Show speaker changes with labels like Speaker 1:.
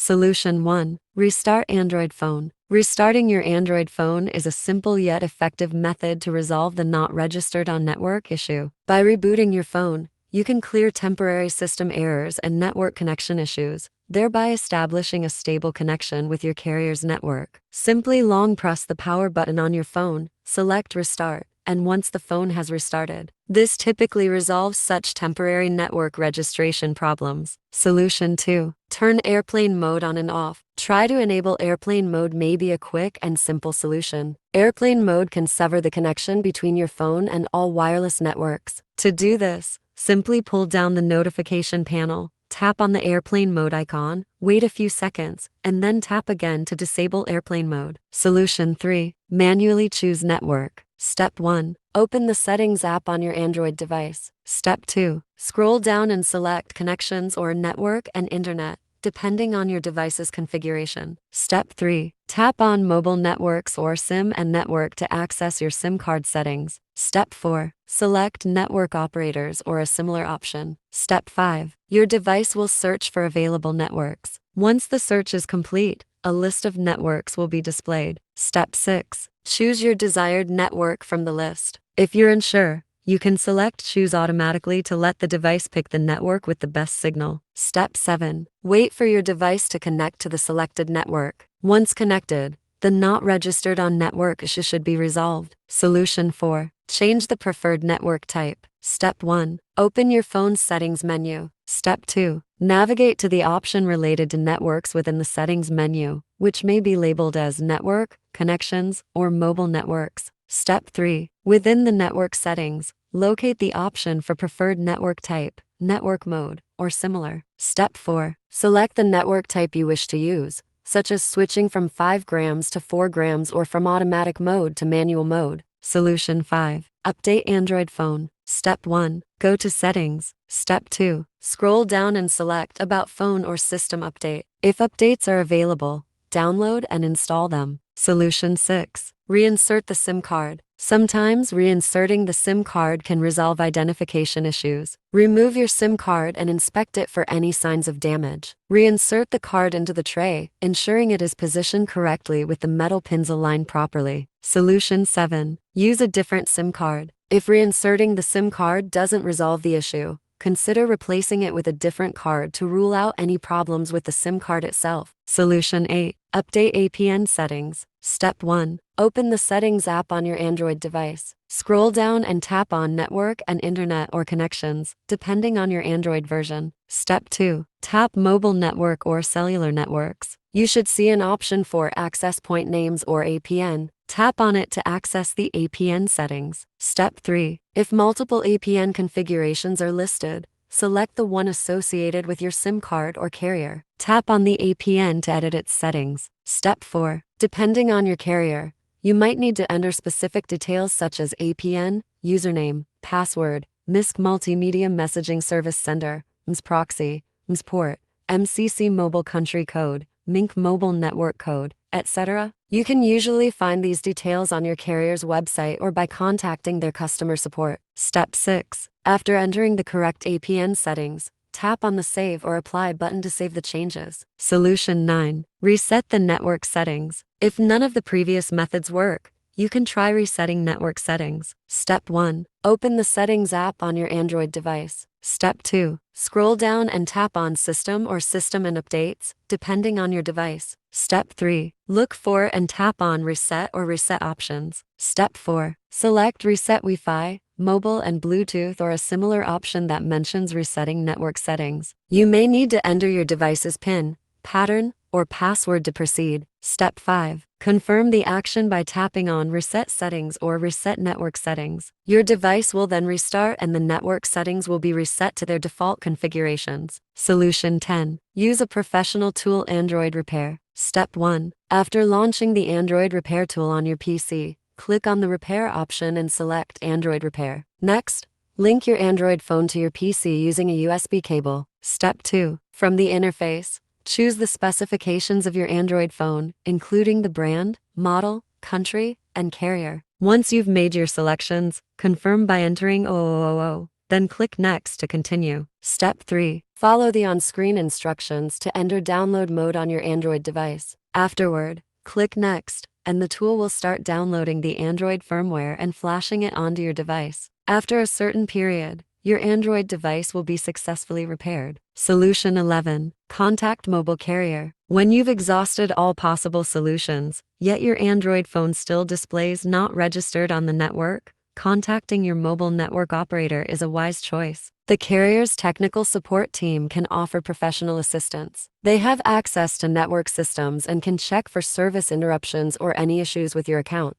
Speaker 1: Solution 1. Restart Android phone. Restarting your Android phone is a simple yet effective method to resolve the not registered on network issue. By rebooting your phone, you can clear temporary system errors and network connection issues, thereby establishing a stable connection with your carrier's network. Simply long press the power button on your phone, select Restart, and once the phone has restarted, this typically resolves such temporary network registration problems. Solution 2. Turn airplane mode on and off. Try to enable airplane mode may be a quick and simple solution. Airplane mode can sever the connection between your phone and all wireless networks. To do this, simply pull down the notification panel, tap on the airplane mode icon, wait a few seconds, and then tap again to disable airplane mode. Solution 3. Manually choose network. Step 1. Open the Settings app on your Android device. Step 2. Scroll down and select Connections or Network and Internet, depending on your device's configuration. Step 3. Tap on Mobile Networks or SIM and Network to access your SIM card settings. Step 4. Select Network Operators or a similar option. Step 5. Your device will search for available networks. Once the search is complete, a list of networks will be displayed. Step 6. Choose your desired network from the list. If you're unsure, you can select Choose automatically to let the device pick the network with the best signal. Step 7. Wait for your device to connect to the selected network. Once connected, the not registered on network issue should be resolved. Solution 4. Change the preferred network type. Step 1. Open your phone's settings menu. Step 2. Navigate to the option related to networks within the settings menu, which may be labeled as Network, Connections, or Mobile Networks. Step 3. Within the network settings, locate the option for preferred network type, network mode, or similar. Step 4. Select the network type you wish to use, such as switching from 5 grams to 4 grams or from automatic mode to manual mode. Solution 5. Update Android phone. Step 1. Go to Settings. Step 2. Scroll down and select About Phone or System Update. If updates are available, download and install them. Solution 6. Reinsert the SIM card. Sometimes reinserting the SIM card can resolve identification issues. Remove your SIM card and inspect it for any signs of damage. Reinsert the card into the tray, ensuring it is positioned correctly with the metal pins aligned properly. Solution 7. Use a different SIM card. If reinserting the SIM card doesn't resolve the issue, consider replacing it with a different card to rule out any problems with the SIM card itself. Solution 8. Update APN settings. Step 1. Open the Settings app on your Android device. Scroll down and tap on Network and Internet or Connections, depending on your Android version. Step 2. Tap Mobile Network or Cellular Networks. You should see an option for Access Point Names or APN. Tap on it to access the APN settings. Step 3. If multiple APN configurations are listed, select the one associated with your SIM card or carrier. Tap on the APN to edit its settings. Step 4. Depending on your carrier, you might need to enter specific details such as APN, username, password, MISC Multimedia Messaging Service Sender, MS Proxy, MS Port, MCC Mobile Country Code, MINC Mobile Network Code, etc. You can usually find these details on your carrier's website or by contacting their customer support. Step 6. After entering the correct APN settings, tap on the Save or Apply button to save the changes. Solution 9. Reset the network settings. If none of the previous methods work, you can try resetting network settings. Step 1. Open the Settings app on your Android device. Step 2. Scroll down and tap on System or System and Updates, depending on your device. Step 3. Look for and tap on Reset or Reset options. Step 4. Select Reset Wi-Fi, Mobile and Bluetooth or a similar option that mentions resetting network settings. You may need to enter your device's PIN, pattern, or password to proceed. Step 5. Confirm the action by tapping on Reset Settings or Reset Network Settings. Your device will then restart and the network settings will be reset to their default configurations. Solution 10. Use a professional tool Android repair. Step 1. After launching the Android repair tool on your PC, click on the Repair option and select Android Repair. Next, link your Android phone to your PC using a USB cable. Step 2. From the interface, choose the specifications of your Android phone, including the brand, model, country, and carrier. Once you've made your selections, confirm by entering 0000. then click Next to continue. Step 3. Follow the on-screen instructions to enter download mode on your Android device. Afterward, click Next, and the tool will start downloading the Android firmware and flashing it onto your device. After a certain period, your Android device will be successfully repaired. Solution 11. Contact mobile carrier. When you've exhausted all possible solutions, yet your Android phone still displays not registered on the network, contacting your mobile network operator is a wise choice. The carrier's technical support team can offer professional assistance. They have access to network systems and can check for service interruptions or any issues with your account.